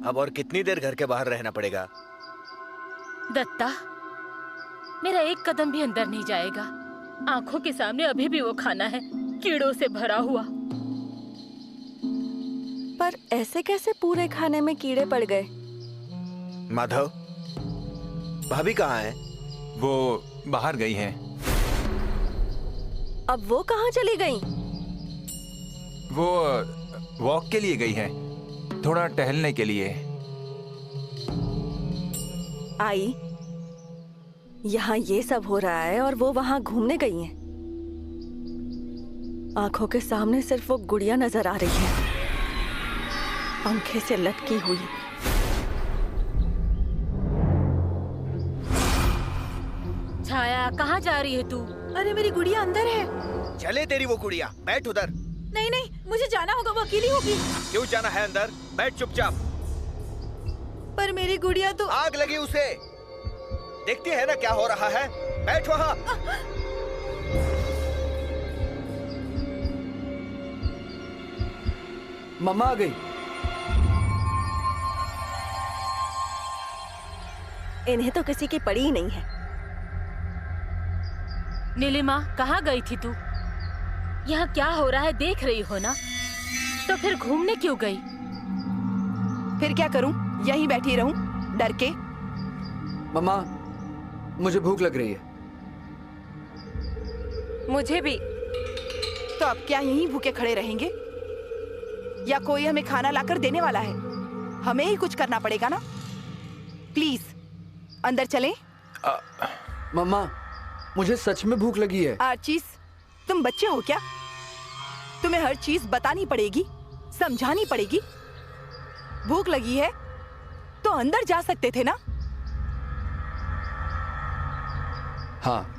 अब और कितनी देर घर के बाहर रहना पड़ेगा? दत्ता, मेरा एक कदम भी अंदर नहीं जाएगा। आंखों के सामने अभी भी वो खाना है, कीड़ों से भरा हुआ। पर ऐसे कैसे पूरे खाने में कीड़े पड़ गए? माधव, भाभी कहाँ है? वो बाहर गई हैं। अब वो कहाँ चली गई? वो वॉक के लिए गई हैं, थोड़ा टहलने के लिए। आई, यहाँ ये सब हो रहा है और वो वहाँ घूमने गई हैं। आंखों के सामने सिर्फ वो गुड़िया नजर आ रही है, पंखे से लटकी हुई। छाया, कहाँ जा रही है तू? अरे मेरी गुड़िया अंदर है। चले तेरी वो गुड़िया, बैठ उधर। नहीं नहीं, मुझे जाना होगा, वो अकेली होगी। क्यों जाना है अंदर? बैठ चुपचाप। पर मेरी गुड़िया तो... आग लगी उसे, देखती है ना क्या हो रहा है। बैठ वहाँ। मम्मा आ गई। इन्हें तो किसी की पड़ी ही नहीं है। नीलिमा, कहाँ गई थी तू? यहाँ क्या हो रहा है देख रही हो ना? तो फिर घूमने क्यों गई? फिर क्या करूं? यहीं बैठी रहूं डर के? मम्मा, मुझे भूख लग रही है। मुझे भी। तो अब क्या यहीं भूखे खड़े रहेंगे, या कोई हमें खाना लाकर देने वाला है? हमें ही कुछ करना पड़ेगा ना। प्लीज अंदर चलें। मम्मा, मुझे सच में भूख लगी है। आर्चीज, तुम बच्चे हो क्या? तुम्हें हर चीज बतानी पड़ेगी, समझानी पड़ेगी। भूख लगी है तो अंदर जा सकते थे ना? हाँ।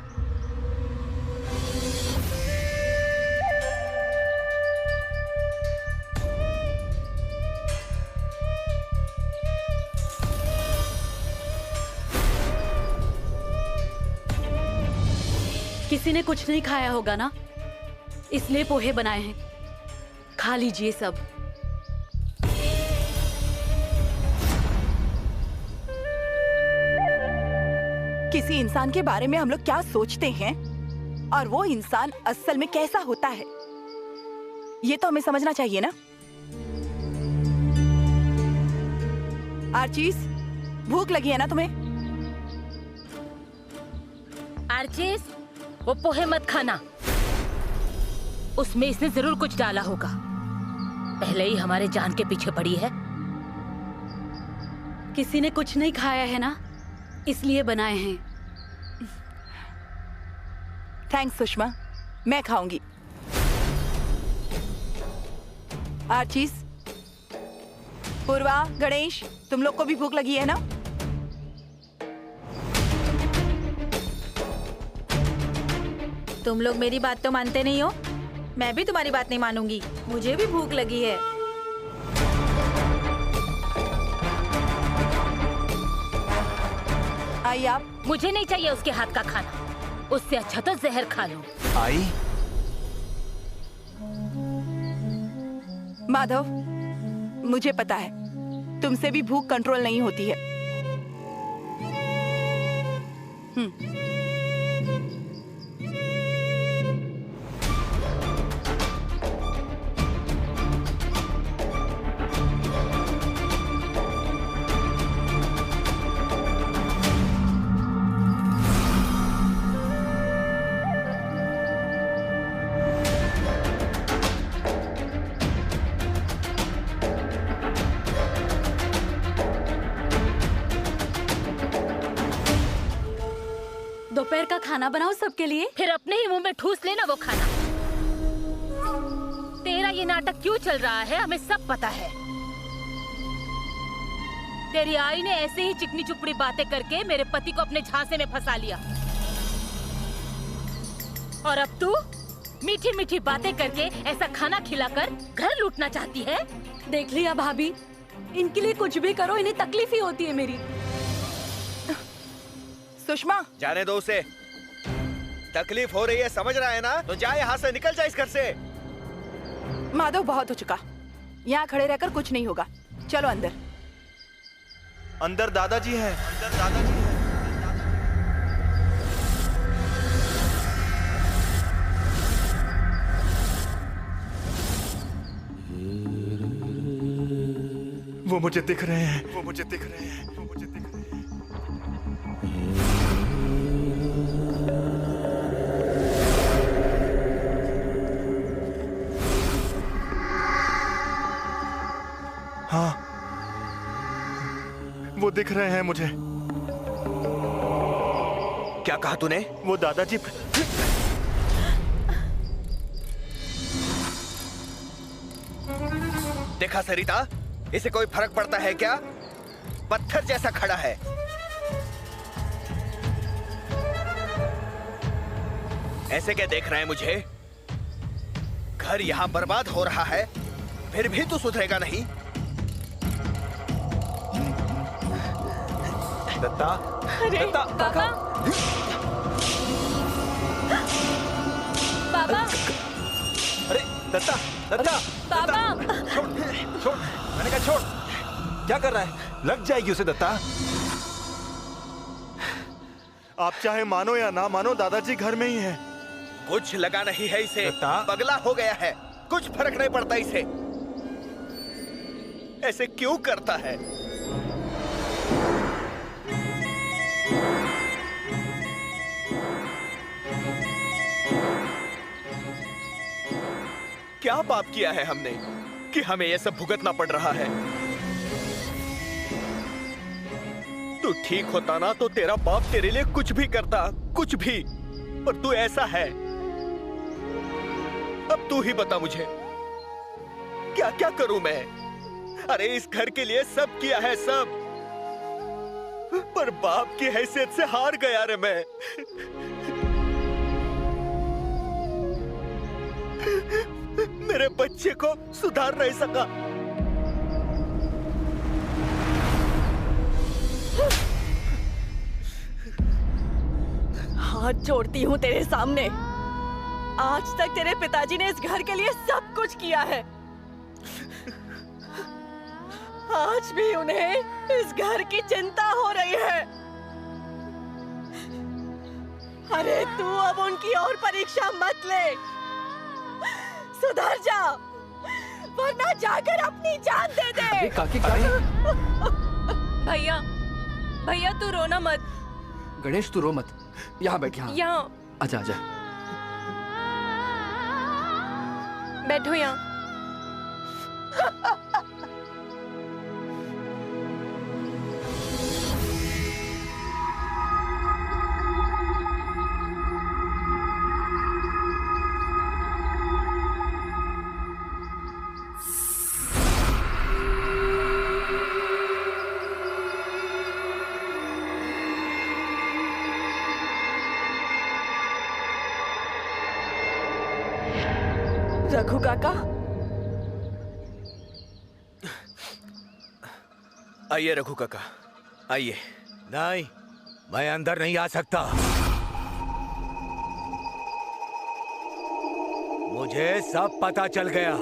किसी ने कुछ नहीं खाया होगा ना, इसलिए पोहे बनाए हैं, खा लीजिए सब। किसी इंसान के बारे में हम लोग क्या सोचते हैं और वो इंसान असल में कैसा होता है, ये तो हमें समझना चाहिए ना। आर्चीज, भूख लगी है ना तुम्हें? आर्चीज, वो पोहे मत खाना, उसमें इसने जरूर कुछ डाला होगा। पहले ही हमारे जान के पीछे पड़ी है। किसी ने कुछ नहीं खाया है ना, इसलिए बनाए हैं। थैंक्स सुषमा, मैं खाऊंगी। आर्चीज, पूर्वा, गणेश, तुम लोग को भी भूख लगी है ना? तुम लोग मेरी बात तो मानते नहीं हो, मैं भी तुम्हारी बात नहीं मानूंगी। मुझे भी भूख लगी है। आइए आप। मुझे नहीं चाहिए उसके हाथ का खाना, उससे अच्छा तो जहर खा लो। आई, माधव, मुझे पता है तुमसे भी भूख कंट्रोल नहीं होती है। दोपहर का खाना बनाओ सबके लिए। फिर अपने ही मुंह में ठूस लेना वो खाना। तेरा ये नाटक क्यों चल रहा है हमें सब पता है। तेरी आई ने ऐसे ही चिकनी चुपड़ी बातें करके मेरे पति को अपने झांसे में फंसा लिया, और अब तू मीठी मीठी बातें करके ऐसा खाना खिलाकर घर लूटना चाहती है। देख लिया भाभी, इनके लिए कुछ भी करो, इन्हें तकलीफ ही होती है मेरी। सुषमा, जाने दो उसे, तकलीफ हो रही है समझ रहा है ना, तो जा यहाँ से, निकल जा इस घर से। माधव, बहुत हो चुका, यहाँ खड़े रहकर कुछ नहीं होगा, चलो अंदर। अंदर दादाजी हैं, अंदर दादाजी हैं। वो मुझे दिख रहे हैं, वो मुझे दिख रहे हैं, वो मुझे दिख रहे हैं। हाँ, वो दिख रहे हैं मुझे। क्या कहा तूने? वो दादाजी। देखा सरिता, इसे कोई फर्क पड़ता है क्या? पत्थर जैसा खड़ा है। ऐसे क्या देख रहा है मुझे? घर यहां बर्बाद हो रहा है, फिर भी तू सुधरेगा नहीं। दत्ता, दत्ता, पापा, पापा, अरे दत्ता, दत्ता, पापा, छोड़, छोड़, मैंने कहा छोड़। क्या कर रहा है? लग जाएगी उसे दत्ता। आप चाहे मानो या ना मानो, दादाजी घर में ही हैं। कुछ लगा नहीं है इसे, पगला हो गया है, कुछ फर्क नहीं पड़ता इसे। ऐसे क्यों करता है? क्या पाप किया है हमने कि हमें यह सब भुगतना पड़ रहा है? तू ठीक होता ना तो तेरा बाप तेरे लिए कुछ भी करता, कुछ भी। पर तू ऐसा है। अब तू ही बता मुझे, क्या क्या करूं मैं? अरे इस घर के लिए सब किया है, सब, पर बाप की हैसियत से हार गया रे मैं। मेरे बच्चे को सुधार नहीं सका। हाथ जोड़ती हूँ तेरे सामने। आज तक तेरे पिताजी ने इस घर के लिए सब कुछ किया है। आज भी उन्हें इस घर की चिंता हो रही है। अरे तू अब उनकी और परीक्षा मत ले, सुधर जा, वरना जाकर अपनी जान दे दे। अरे काकी क्या है? भैया, भैया तू रोना मत। गणेश तू रो मत, यहाँ बैठ, यहाँ यहाँ आजा आजा। बैठो यहाँ। रघु काका, आइए रघु काका, आइए। नहीं, मैं अंदर नहीं आ सकता। मुझे सब पता चल गया।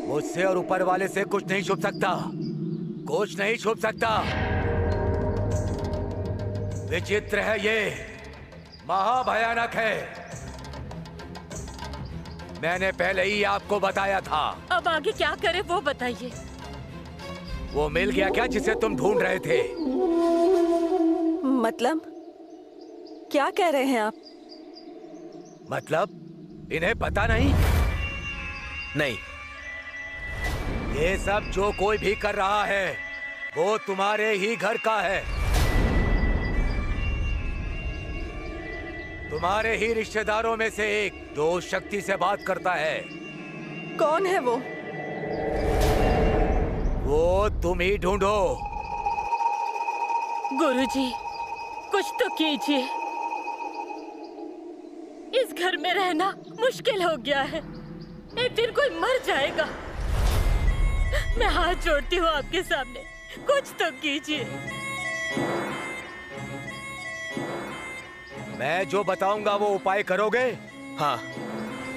मुझसे और ऊपर वाले से कुछ नहीं छुप सकता, कुछ नहीं छुप सकता। विचित्र है ये, महाभयानक है। मैंने पहले ही आपको बताया था। अब आगे क्या करे वो बताइए। वो मिल गया क्या जिसे तुम ढूंढ रहे थे? मतलब क्या कह रहे हैं आप? मतलब इन्हें पता नहीं? नहीं, ये सब जो कोई भी कर रहा है वो तुम्हारे ही घर का है, तुम्हारे ही रिश्तेदारों में से एक जो उस शक्ति से बात करता है। कौन है वो? वो तुम ही ढूंढो। गुरुजी, कुछ तो कीजिए। इस घर में रहना मुश्किल हो गया है। एक दिन कोई मर जाएगा। मैं हाथ जोड़ती हूँ आपके सामने, कुछ तो कीजिए। मैं जो बताऊंगा वो उपाय करोगे? हाँ,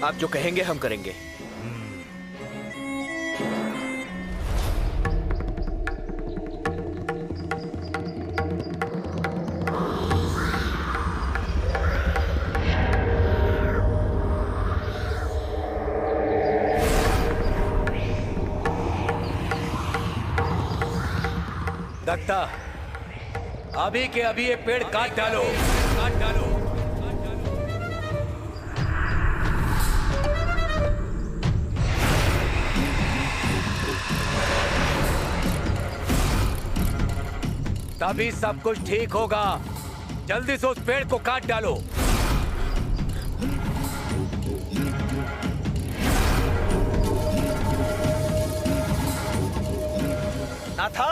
आप जो कहेंगे हम करेंगे। दत्ता, अभी के अभी ये पेड़ काट डालो, काट डालो। तभी सब कुछ ठीक होगा। जल्दी से उस पेड़ को काट डालो। नाथा,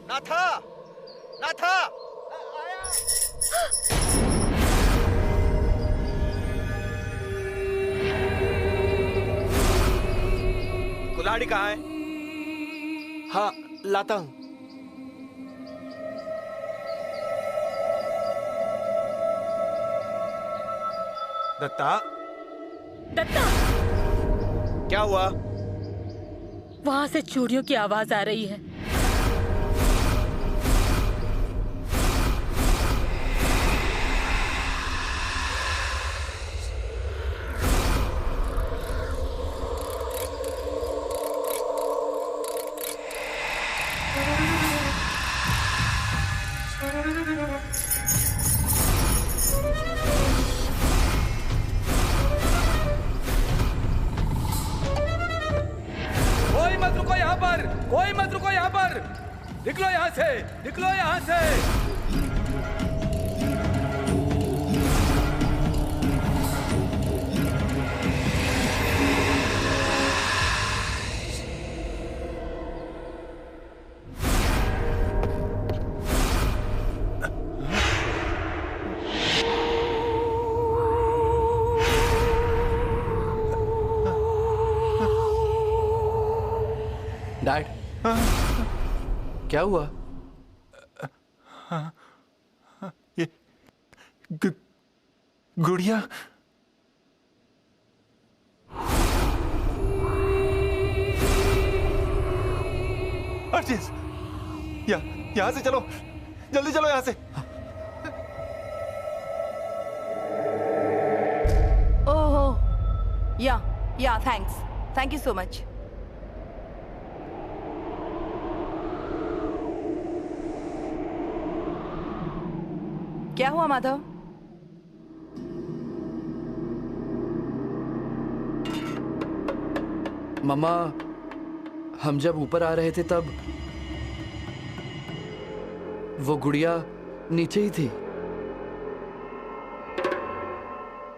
नाथा, नाथा। कुल्हाड़ी कहाँ है? हाँ, लाता हूँ। दत्ता, दत्ता, क्या हुआ? वहां से चूड़ियों की आवाज आ रही है। कोई मत रुको यहाँ पर। निकलो यहाँ से, निकलो यहाँ से। डैड, क्या हुआ? ये गुड़िया। अर्जित, यहाँ से चलो, जल्दी चलो यहाँ से। ओहो, या थैंक यू सो मच। क्या हुआ माधव? मम्मा, हम जब ऊपर आ रहे थे तब वो गुड़िया नीचे ही थी।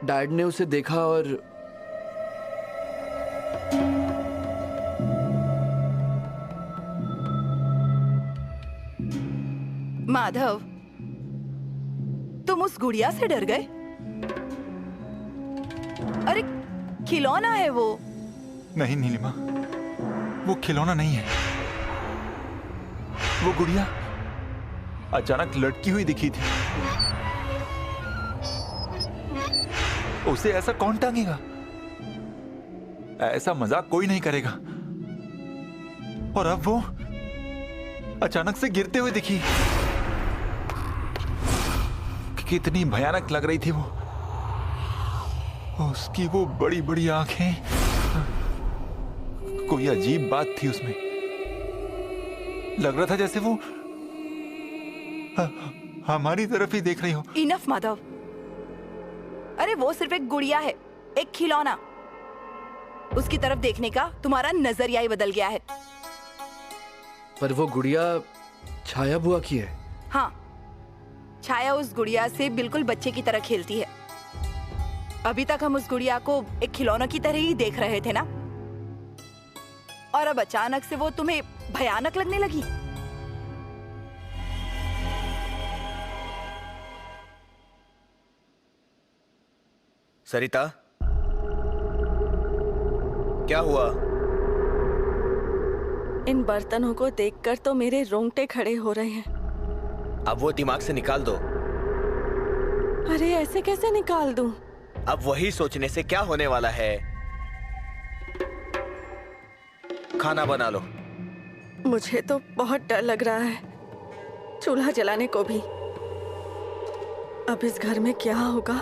डैड ने उसे देखा और माधव, तुम उस गुड़िया से डर गए? अरे खिलौना है वो। नहीं नीलिमा, वो खिलौना नहीं है। वो गुड़िया अचानक लटकी हुई दिखी थी। उसे ऐसा कौन टांगेगा? ऐसा मजाक कोई नहीं करेगा। और अब वो अचानक से गिरते हुए दिखी। कितनी भयानक लग रही थी वो। उसकी वो बड़ी बड़ी आंखें, कोई अजीब बात थी उसमें। लग रहा था जैसे वो हमारी तरफ ही देख रही हो। इनफ माधव। अरे वो सिर्फ एक गुड़िया है, एक खिलौना। उसकी तरफ देखने का तुम्हारा नजरिया ही बदल गया है। पर वो गुड़िया छाया बुआ की है। हाँ, छाया उस गुड़िया से बिल्कुल बच्चे की तरह खेलती है। अभी तक हम उस गुड़िया को एक खिलौना की तरह ही देख रहे थे ना, और अब अचानक से वो तुम्हें भयानक लगने लगी। सरिता, क्या हुआ? इन बर्तनों को देखकर तो मेरे रोंगटे खड़े हो रहे हैं। अब वो दिमाग से निकाल दो। अरे ऐसे कैसे निकाल दूं? अब वही सोचने से क्या होने वाला है? खाना बना लो। मुझे तो बहुत डर लग रहा है, चूल्हा जलाने को भी। अब इस घर में क्या होगा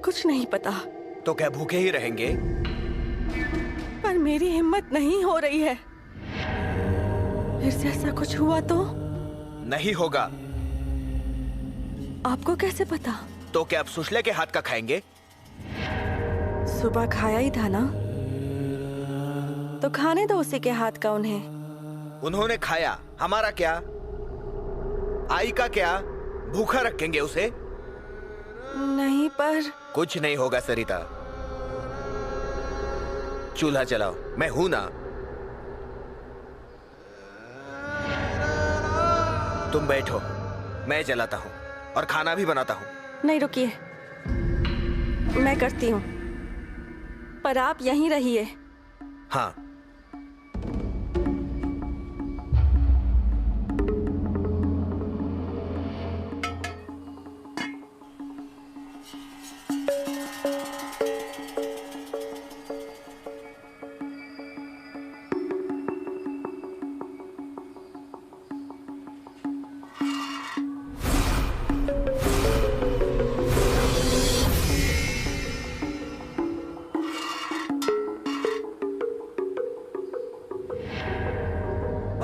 कुछ नहीं पता। तो क्या भूखे ही रहेंगे? पर मेरी हिम्मत नहीं हो रही है। फिर से ऐसा कुछ हुआ तो? नहीं होगा। आपको कैसे पता? तो क्या आप सुशले के हाथ का खाएंगे? सुबह खाया ही था ना, तो खाने दो उसी के हाथ का उन्हें। उन्होंने खाया, हमारा क्या? आई का क्या? भूखा रखेंगे उसे? नहीं पर कुछ नहीं होगा सरिता। चूल्हा जलाओ, मैं हूं ना। तुम बैठो, मैं जलाता हूं और खाना भी बनाता हूं। नहीं, रुकिए, मैं करती हूँ, पर आप यहीं रहिए। हाँ।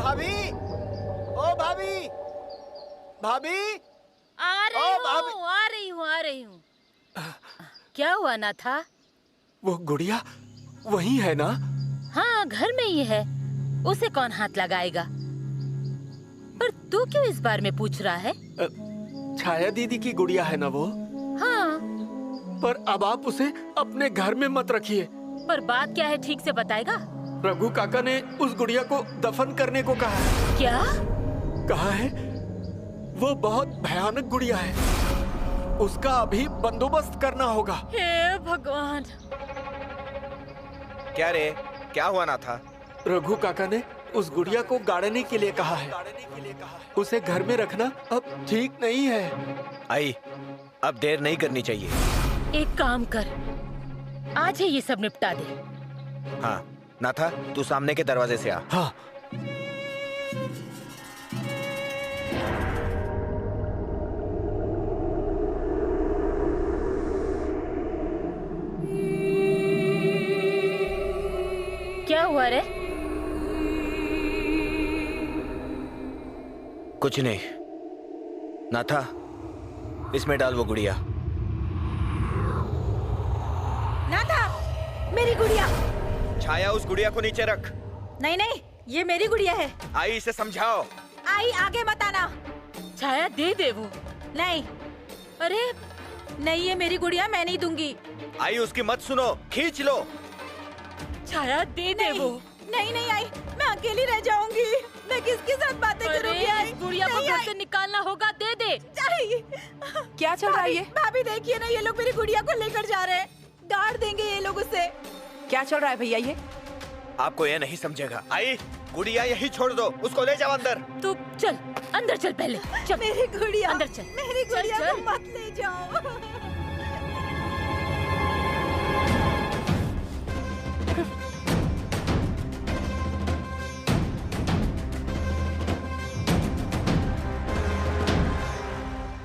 भाभी, ओ भाभी, भाभी, आ रही हूँ। क्या हुआ ना था? वो गुड़िया वही है ना? हाँ, घर में ही है। उसे कौन हाथ लगाएगा? पर तू क्यों इस बारे में पूछ रहा है? छाया दीदी की गुड़िया है ना वो? हाँ। पर अब आप उसे अपने घर में मत रखिए। पर बात क्या है, ठीक से बताएगा? रघु काका ने उस गुड़िया को दफन करने को कहा है। क्या? कहा है वो बहुत भयानक गुड़िया है, उसका अभी बंदोबस्त करना होगा। हे भगवान! क्या रे, क्या हुआ ना था? रघु काका ने उस गुड़िया को गाड़ने के लिए कहा है। उसे घर में रखना अब ठीक नहीं है। आई, अब देर नहीं करनी चाहिए। एक काम कर, आज ही ये सब निपटा दे। हाँ, ना था, तू सामने के दरवाजे से आ। हाँ। क्या हुआ रे? कुछ नहीं। ना था, इसमें डाल वो गुड़िया। ना था, मेरी गुड़िया। छाया, उस गुड़िया को नीचे रख। नहीं नहीं, ये मेरी गुड़िया है। आई, इसे समझाओ। आई, आगे मत आना। छाया, दे दे वो। नहीं। अरे नहीं, ये मेरी गुड़िया, मैं नहीं दूंगी। आई, उसकी मत सुनो, खींच लो। छाया, दे दे वो। नहीं नहीं आई, मैं अकेली रह जाऊंगी। मैं किसके साथ बातें करूंगी? आई, गुड़िया को घर से निकालना होगा, दे दे। क्या चल रहा है ये? भाभी देखिए ना, ये लोग मेरी गुड़िया को लेकर जा रहे हैं। डांट देंगे ये लोग उसे। क्या चल रहा है भैया ये? आपको ये नहीं समझेगा। आई, गुड़िया यही छोड़ दो, उसको ले जाओ अंदर। तू चल अंदर, चल पहले चल। मेरी गुड़िया अंदर चल। मेरी गुड़िया चल, को मत ले जाओ।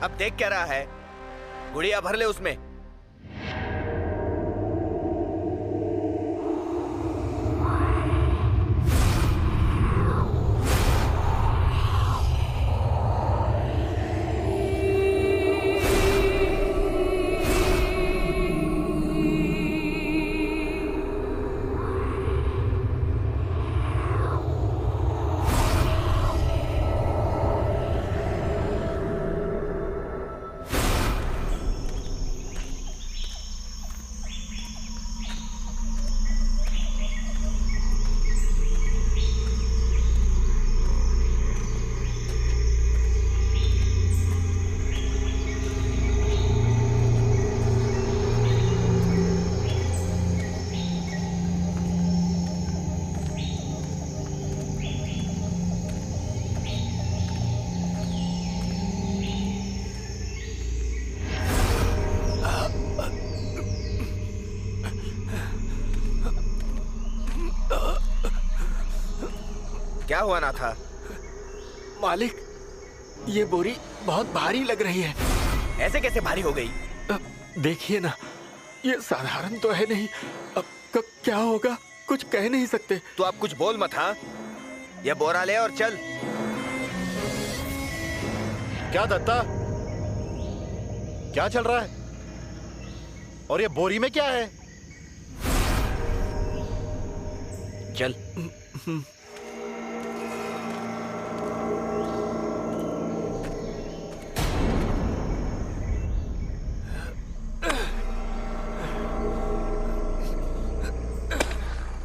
अब देख क्या रहा है? गुड़िया भर ले उसमें। क्या हुआ ना था? मालिक, ये बोरी बहुत भारी लग रही है। ऐसे कैसे भारी हो गई? देखिए ना, ये साधारण तो है नहीं। अब क्या होगा कुछ कह नहीं सकते। तो आप कुछ बोल मत। हाँ, ये बोरा ले और चल। क्या दत्ता, क्या चल रहा है? और ये बोरी में क्या है? चल।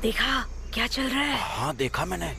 देखा क्या चल रहा है? हाँ देखा मैंने।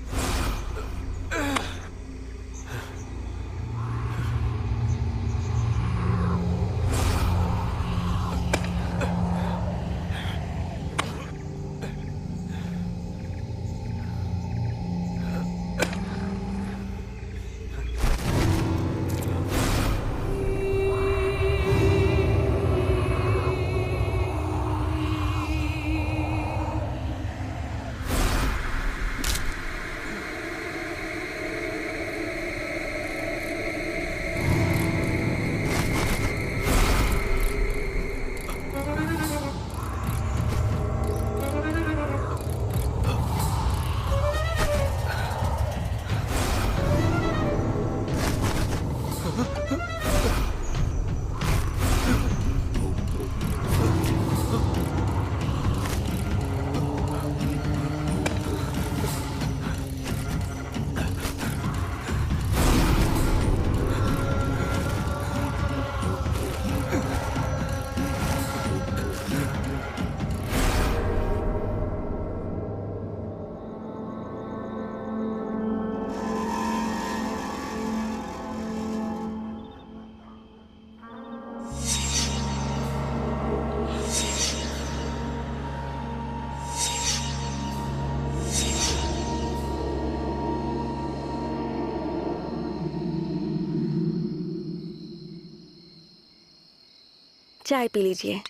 चाय पी लीजिए।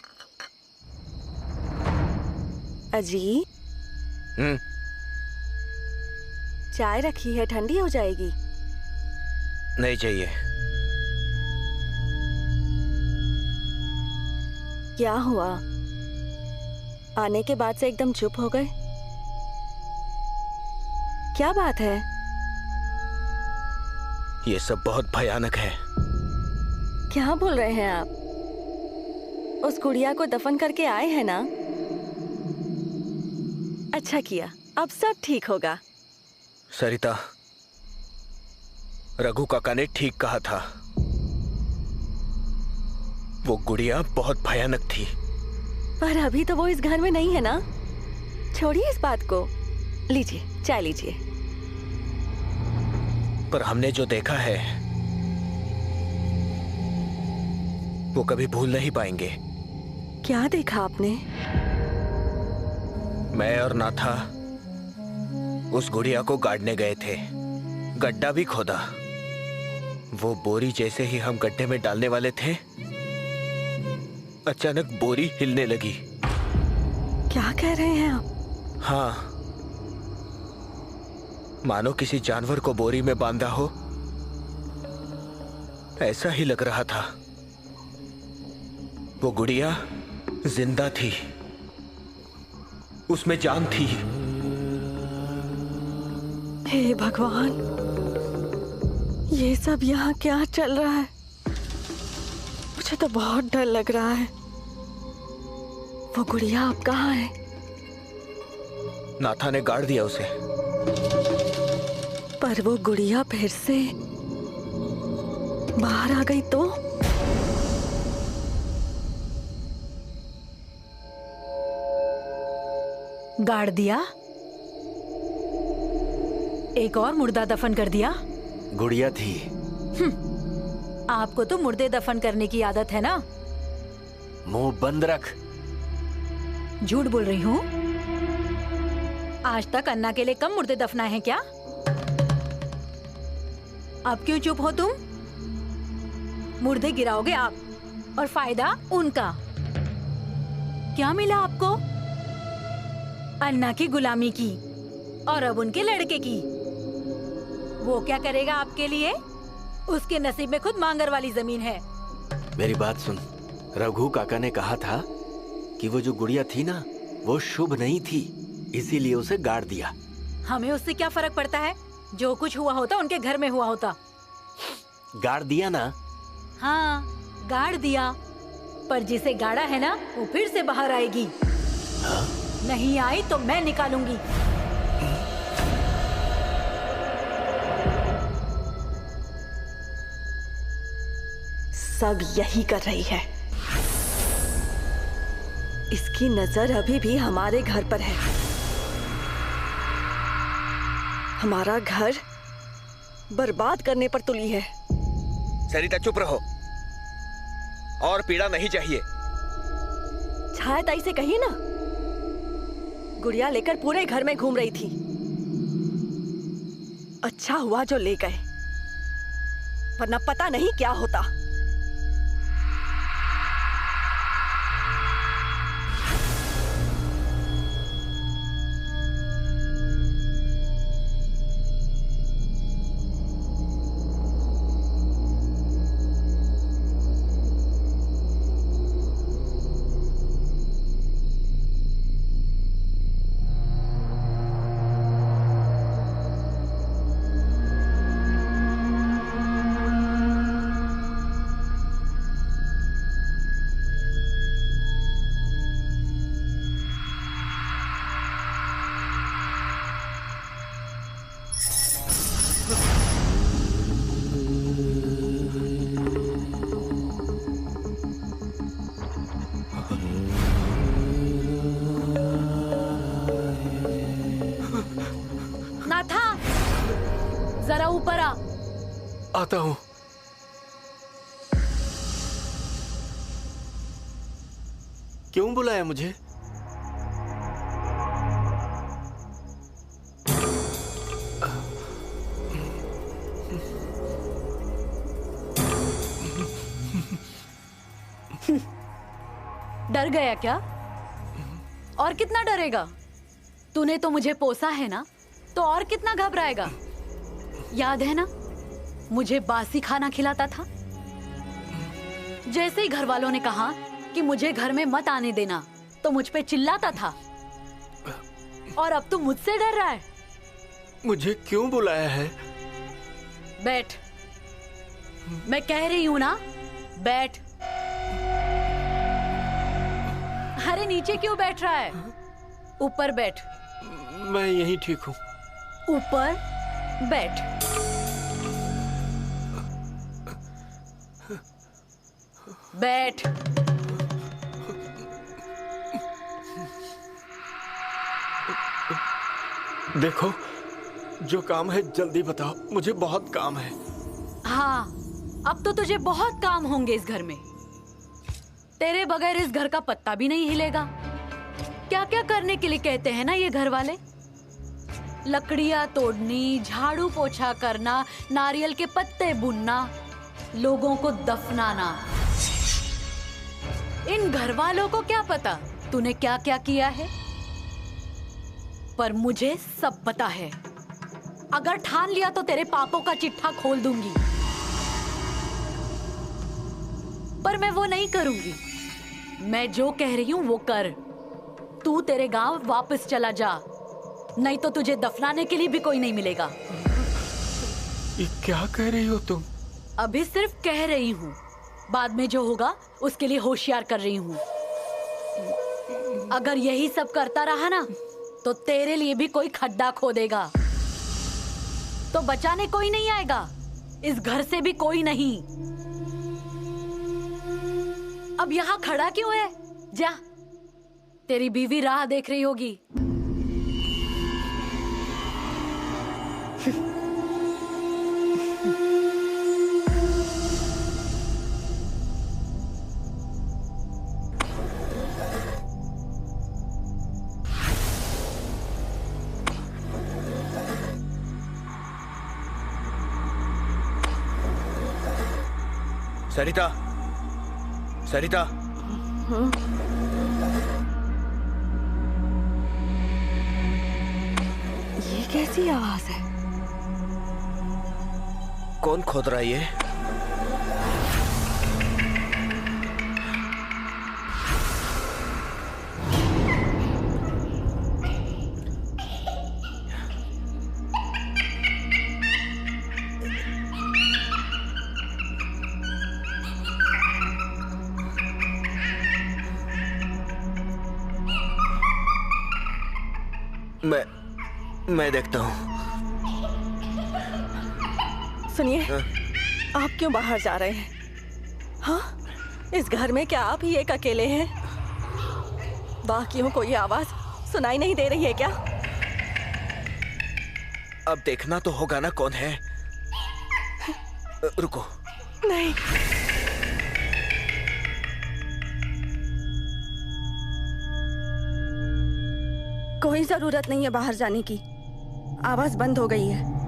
अजी, चाय रखी है, ठंडी हो जाएगी। नहीं चाहिए। क्या हुआ? आने के बाद से एकदम चुप हो गए। क्या बात है? ये सब बहुत भयानक है। क्या बोल रहे हैं आप? उस गुड़िया को दफन करके आए हैं ना? अच्छा किया, अब सब ठीक होगा। सरिता, रघु काका ने ठीक कहा था। वो गुड़िया बहुत भयानक थी। पर अभी तो वो इस घर में नहीं है ना? छोड़िए इस बात को। लीजिए, चाय लीजिए। पर हमने जो देखा है वो कभी भूल नहीं पाएंगे। क्या देखा आपने? मैं और नाथा उस गुड़िया को गाड़ने गए थे। गड्ढा भी खोदा। वो बोरी जैसे ही हम गड्ढे में डालने वाले थे, अचानक बोरी हिलने लगी। क्या कह रहे हैं आप? हाँ, मानो किसी जानवर को बोरी में बांधा हो, ऐसा ही लग रहा था। वो गुड़िया जिंदा थी, उसमें जान थी। हे भगवान, ये सब यहाँ क्या चल रहा है? मुझे तो बहुत डर लग रहा है। वो गुड़िया अब कहाँ है? नाथा ने गाड़ दिया उसे। पर वो गुड़िया फिर से बाहर आ गई तो? गाड़ दिया? एक और मुर्दा दफन कर दिया? गुड़िया थी। आपको तो मुर्दे दफन करने की आदत है ना? मुंह बंद रख। झूठ बोल रही हूँ। आज तक अन्ना के लिए कम मुर्दे दफनाए हैं क्या? अब क्यों चुप हो तुम? मुर्दे गिराओगे आप और फायदा उनका। क्या मिला आपको? अन्ना की गुलामी की और अब उनके लड़के की। वो क्या करेगा आपके लिए? उसके नसीब में खुद मांगर वाली जमीन है। मेरी बात सुन, रघु काका ने कहा था कि वो जो गुड़िया थी ना, वो शुभ नहीं थी, इसीलिए उसे गाड़ दिया। हमें उससे क्या फर्क पड़ता है? जो कुछ हुआ होता उनके घर में हुआ होता। गाड़ दिया ना? हाँ, गाड़ दिया, पर जिसे गाड़ा है ना वो फिर से बाहर आएगी। हाँ? नहीं आई तो मैं निकालूंगी। सब यही कर रही है। इसकी नजर अभी भी हमारे घर पर है। हमारा घर बर्बाद करने पर तुली है। सरिता चुप रहो, और पीड़ा नहीं चाहिए। छाया ताई से कही ना, गुड़िया लेकर पूरे घर में घूम रही थी। अच्छा हुआ जो ले गए, वरना पता नहीं क्या होता। जरा ऊपर आ। आता हूं। क्यों बुलाया मुझे? डर गया क्या? और कितना डरेगा? तूने तो मुझे पोसा है ना, तो और कितना घबराएगा? याद है ना, मुझे बासी खाना खिलाता था। जैसे ही घर वालों ने कहा कि मुझे घर में मत आने देना, तो मुझ पे चिल्लाता था। और अब तू मुझसे डर रहा है? मुझे क्यों बुलाया है? बैठ, मैं कह रही हूं ना, बैठ। अरे नीचे क्यों बैठ रहा है? ऊपर बैठ। मैं यहीं ठीक हूं। ऊपर बैठ। बैठ। देखो, जो काम है जल्दी बताओ, मुझे बहुत काम है। हाँ, अब तो तुझे बहुत काम होंगे इस घर में। तेरे बगैर इस घर का पत्ता भी नहीं हिलेगा। क्या क्या करने के लिए कहते हैं ना ये घर वाले? लकड़ियां तोड़नी, झाड़ू पोछा करना, नारियल के पत्ते बुनना, लोगों को दफनाना। इन घर वालों को क्या पता तूने क्या क्या किया है? पर मुझे सब पता है। अगर ठान लिया तो तेरे पापों का चिट्ठा खोल दूंगी। पर मैं वो नहीं करूंगी। मैं जो कह रही हूं वो कर। तू तेरे गांव वापस चला जा, नहीं तो तुझे दफनाने के लिए भी कोई नहीं मिलेगा। ये क्या कह रही हो तुम? अभी सिर्फ कह रही हूँ, बाद में जो होगा उसके लिए होशियार कर रही हूँ। अगर यही सब करता रहा ना, तो तेरे लिए भी कोई खड्डा खोदेगा, तो बचाने कोई नहीं आएगा। इस घर से भी कोई नहीं। अब यहाँ खड़ा क्यों है? जा, तेरी बीवी राह देख रही होगी। सरिता, सरिता। ये कैसी आवाज है? कौन खोद रहा है ये? मैं देखता हूँ। सुनिए, आप क्यों बाहर जा रहे हैं? हाँ, इस घर में क्या आप ही एक अकेले हैं? बाकियों को ये आवाज सुनाई नहीं दे रही है क्या? अब देखना तो होगा ना कौन है। रुको। नहीं। कोई जरूरत नहीं है बाहर जाने की। आवाज बंद हो गई है।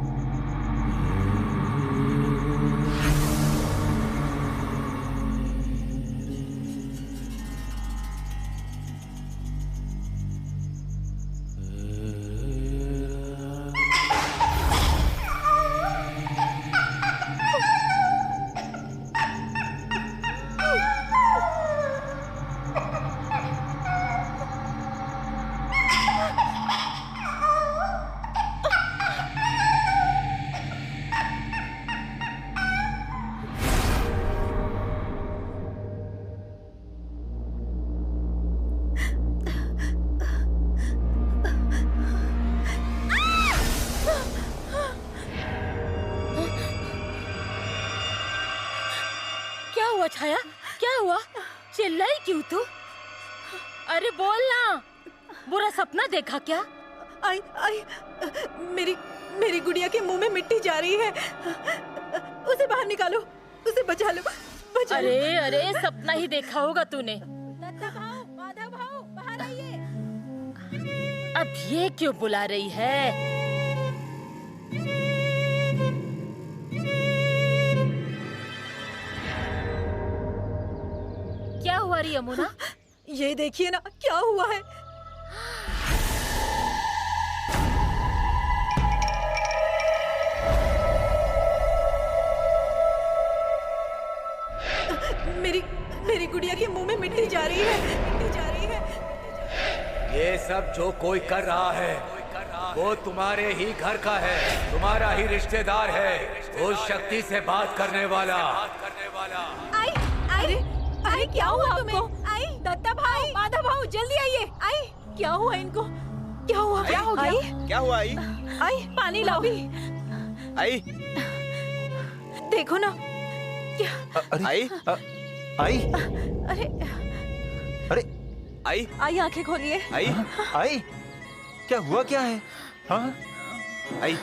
छाया, क्या हुआ? चिल्लाई क्यों तू? अरे बोल ना, बुरा सपना देखा क्या? आई मेरी गुड़िया के मुंह में मिट्टी जा रही है। उसे बाहर निकालो, उसे बचा लो, बचा लो। अरे सपना ही देखा होगा तूने। दत्ता भाऊ, माधव भाऊ, बाहर आइए। अब ये क्यों बुला रही है? क्या हुआ री यमुना? ये देखिए ना क्या हुआ है। मेरी गुड़िया के मुंह में मिट्टी जा रही है, मिट्टी जा रही है। ये सब जो कोई कर रहा है वो तुम्हारे ही घर का है, तुम्हारा ही रिश्तेदार है, उस शक्ति से बात करने वाला। अरे क्या हुआ तुम्हें? आई दत्ता भाई, माधव भाऊ, जल्दी आइए। आई क्या हुआ इनको? क्या हुआ? क्या हो गया? क्या हुआ? आई पानी लाओ। आई देखो ना क्या। आई अरे आई आई आंखें खोलिए। आई क्या हुआ? क्या है? हाँ आई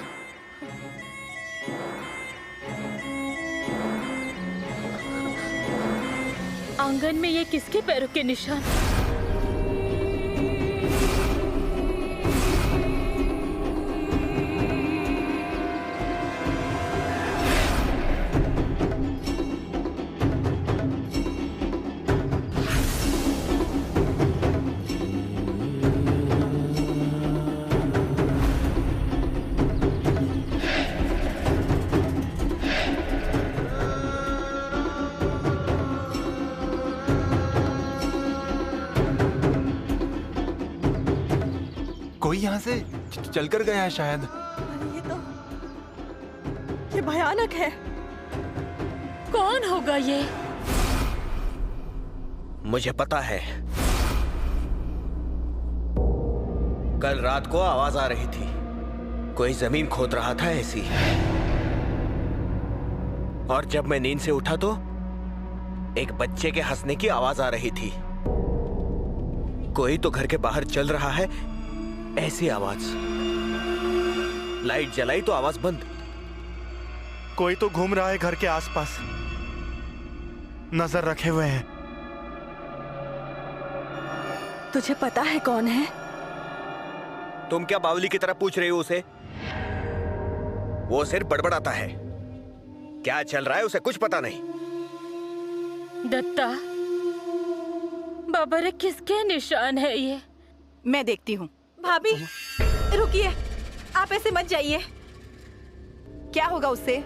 आंगन में ये किसके पैरों के निशान? कोई यहाँ से चलकर गया है शायद। अरे ये भयानक है। कौन होगा ये? मुझे पता है। कल रात को आवाज आ रही थी, कोई जमीन खोद रहा था ऐसी। और जब मैं नींद से उठा तो एक बच्चे के हंसने की आवाज आ रही थी। कोई तो घर के बाहर चल रहा है ऐसी आवाज। लाइट जलाई तो आवाज बंद। कोई तो घूम रहा है घर के आसपास, नजर रखे हुए हैं। तुझे पता है कौन है? तुम क्या बावली की तरह पूछ रही हो उसे? वो सिर्फ बड़बड़ाता है, क्या चल रहा है उसे कुछ पता नहीं। दत्ता, बाबा रे किसके निशान है ये? मैं देखती हूँ। भाभी रुकिए, आप ऐसे मत जाइए। क्या होगा उससे?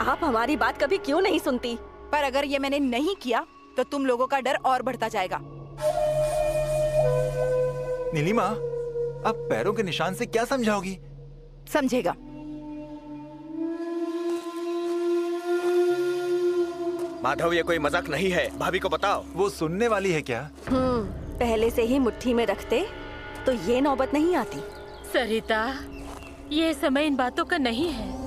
आप हमारी बात कभी क्यों नहीं सुनती? पर अगर ये मैंने नहीं किया तो तुम लोगों का डर और बढ़ता जाएगा। नीलिमा, आप पैरों के निशान से क्या समझाओगी? समझेगा। माधव, ये कोई मजाक नहीं है, भाभी को बताओ। वो सुनने वाली है क्या? पहले से ही मुट्ठी में रखते तो ये नौबत नहीं आती। सरिता, ये समय इन बातों का नहीं है।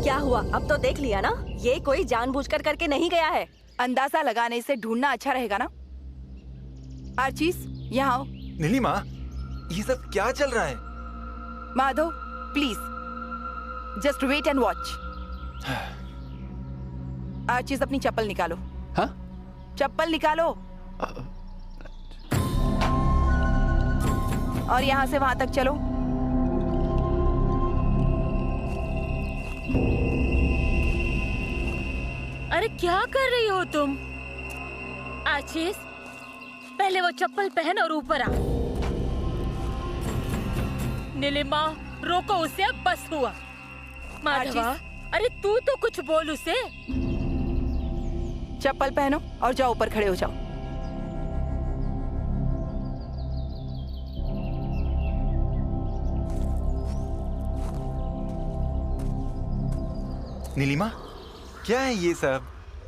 क्या हुआ? अब तो देख लिया ना, ये कोई जानबूझकर करके नहीं गया है। अंदाजा लगाने से ढूंढना अच्छा रहेगा ना। आर्चीज, यहाँ आओ। नीलिमा, ये सब क्या चल रहा है? Madhav, please just wait and watch. Archies, अपनी चप्पल निकालो। हाँ? चप्पल निकालो। और यहाँ से वहां तक चलो। अरे क्या कर रही हो तुम? आशीष, पहले वो चप्पल पहन और ऊपर आ। नीलिमा, रोको उसे, अब बस हुआ। माधवा, अरे तू तो कुछ बोल उसे। चप्पल पहनो और जाओ, ऊपर खड़े हो जाओ। नीलिमा, क्या है ये सब?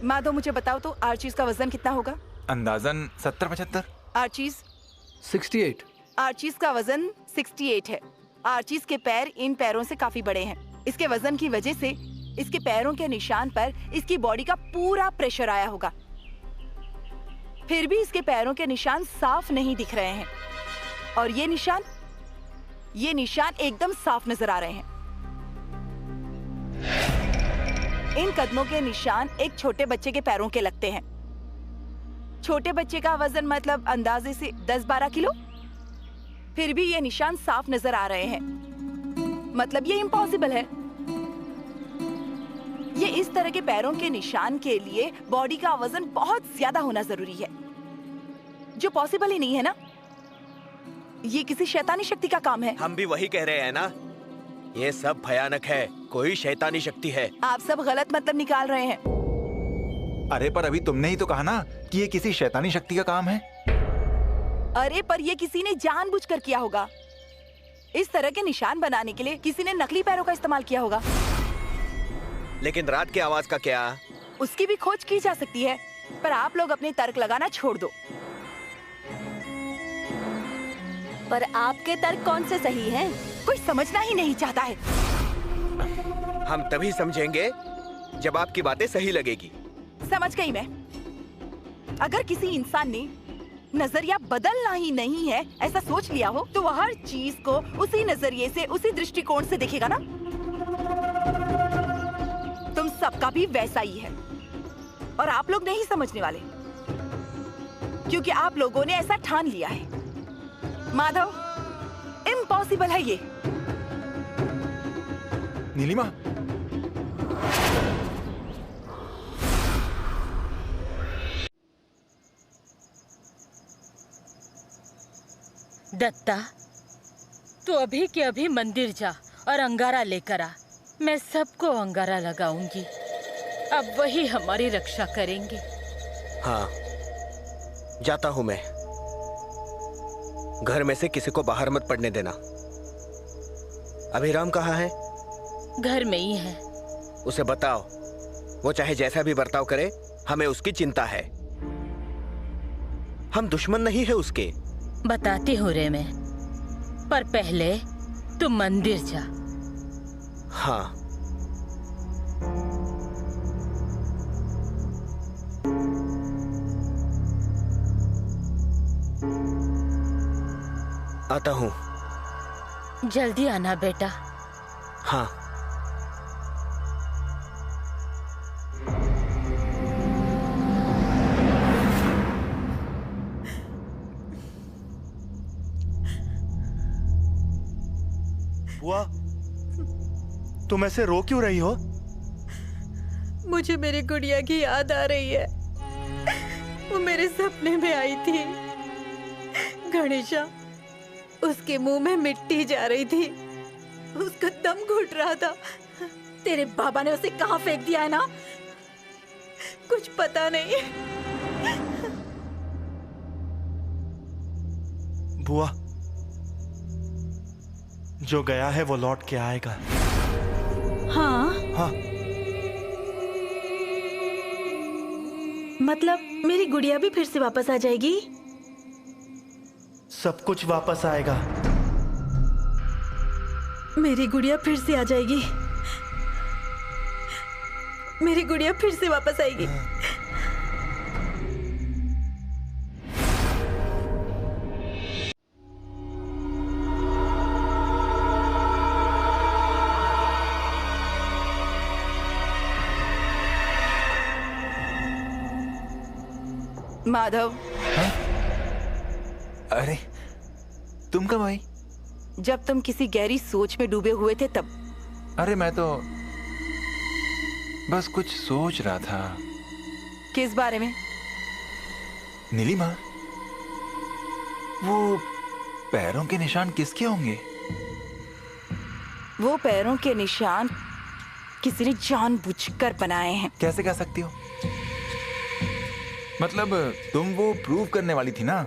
माधव, मुझे बताओ तो आर्चीज का वजन कितना होगा? अंदाजन 70-75। आर्चीज? 68। आर्चीज का वजन 68 है। आर्चीज के पैर इन पैरों से काफी बड़े हैं। इसके वजन की वजह से इसके पैरों के निशान पर इसकी बॉडी का पूरा प्रेशर आया होगा। फिर भी इसके पैरों के निशान साफ नहीं दिख रहे हैं। और ये निशान एकदम साफ नजर आ रहे हैं। इन कदमों के निशान एक छोटे बच्चे के पैरों के लगते हैं। छोटे बच्चे का वजन मतलब अंदाजे से 10-12 किलो। फिर भी ये निशान साफ नजर आ रहे हैं। मतलब ये इम्पॉसिबल है। ये इस तरह के पैरों के निशान के लिए बॉडी का वजन बहुत ज्यादा होना जरूरी है, जो पॉसिबल ही नहीं है ना। ये किसी शैतानी शक्ति का काम है। हम भी वही कह रहे हैं ना, ये सब भयानक है, कोई शैतानी शक्ति है। आप सब गलत मतलब निकाल रहे हैं। अरे पर अभी तुमने ही तो कहा ना कि ये किसी शैतानी शक्ति का काम है। अरे पर ये किसी ने जानबूझकर किया होगा। इस तरह के निशान बनाने के लिए किसी ने नकली पैरों का इस्तेमाल किया होगा। लेकिन रात की आवाज का क्या? उसकी भी खोज की जा सकती है, पर आप लोग अपने तर्क लगाना छोड़ दो। पर आपके तर्क कौन से सही हैं? कोई समझना ही नहीं चाहता है। हम तभी समझेंगे जब आपकी बातें सही लगेगी। समझ गई मैं। अगर किसी इंसान ने नजरिया बदलना ही नहीं है ऐसा सोच लिया हो, तो वह हर चीज को उसी नजरिए से, उसी दृष्टिकोण से देखेगा ना। तुम सबका भी वैसा ही है और आप लोग नहीं समझने वाले, क्योंकि आप लोगों ने ऐसा ठान लिया है। माधव, इम्पॉसिबल है ये। नीलिमा, दत्ता, तू अभी के अभी मंदिर जा और अंगारा लेकर आ। मैं सबको अंगारा लगाऊंगी। अब वही हमारी रक्षा करेंगे। हाँ, जाता हूँ मैं। घर में से किसी को बाहर मत पड़ने देना। अभिराम कहाँ है? घर में ही है। उसे बताओ, वो चाहे जैसा भी बर्ताव करे, हमें उसकी चिंता है। हम दुश्मन नहीं है उसके। बताती हूँ रे मैं, पर पहले तुम मंदिर जा। हाँ। आता हूँ। जल्दी आना बेटा। हाँ। बुआ, तुम ऐसे रो क्यों रही हो? मुझे मेरी गुड़िया की याद आ रही है। वो मेरे सपने में आई थी। गणेशा, उसके मुंह में मिट्टी जा रही थी, उसका दम घुट रहा था। तेरे बाबा ने उसे कहाँ फेंक दिया है ना, कुछ पता नहीं। बुआ, जो गया है वो लौट के आएगा। हाँ? हाँ। मतलब मेरी गुड़िया भी फिर से वापस आ जाएगी? सब कुछ वापस आएगा। मेरी गुड़िया फिर से आ जाएगी। मेरी गुड़िया फिर से वापस आएगी। माधव। हाँ? अरे तुम कब आई? जब तुम किसी गहरी सोच में डूबे हुए थे तब। अरे मैं तो बस कुछ सोच रहा था। किस बारे में? नीलिमा, वो पैरों के निशान किसके होंगे? वो पैरों के निशान किसी ने जानबूझकर बनाए हैं। कैसे कह सकती हो? मतलब तुम वो प्रूव करने वाली थी ना,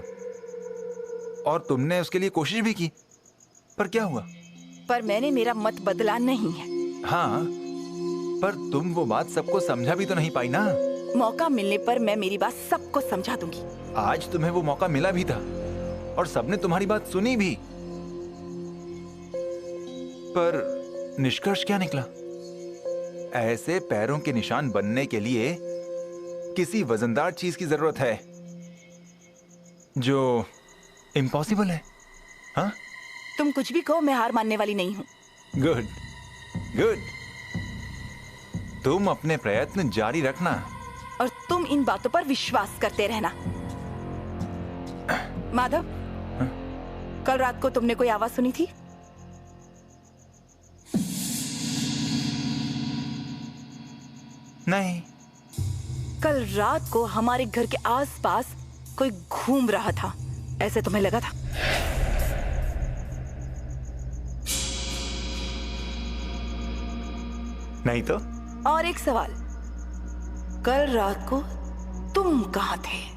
और तुमने उसके लिए कोशिश भी की, पर क्या हुआ? पर मैंने मेरा मत बदला नहीं है। हाँ, पर तुम वो बात सबको समझा भी तो नहीं पाई ना। मौका मिलने पर मैं मेरी बात सबको समझा दूंगी। आज तुम्हें वो मौका मिला भी था और सबने तुम्हारी बात सुनी भी, पर निष्कर्ष क्या निकला? ऐसे पैरों के निशान बनने के लिए किसी वजनदार चीज की जरूरत है जो इम्पॉसिबल है। हाँ? तुम कुछ भी कहो, मैं हार मानने वाली नहीं हूँ। गुड गुड, तुम अपने प्रयत्न जारी रखना और तुम इन बातों पर विश्वास करते रहना। माधव, हाँ? कल रात को तुमने कोई आवाज सुनी थी? नहीं। कल रात को हमारे घर के आसपास कोई घूम रहा था, ऐसे तुम्हें लगा था? नहीं तो? और एक सवाल, कल रात को तुम कहाँ थे?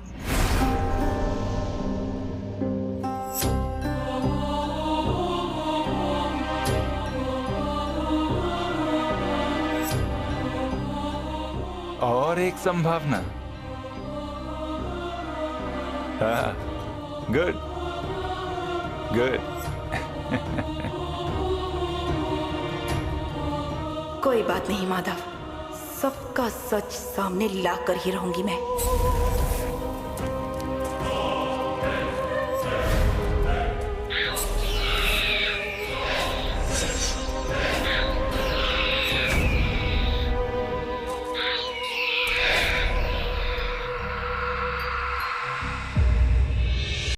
और एक संभावना। हाँ, गुड गुड। कोई बात नहीं माधव, सबका सच सामने लाकर ही रहूंगी मैं।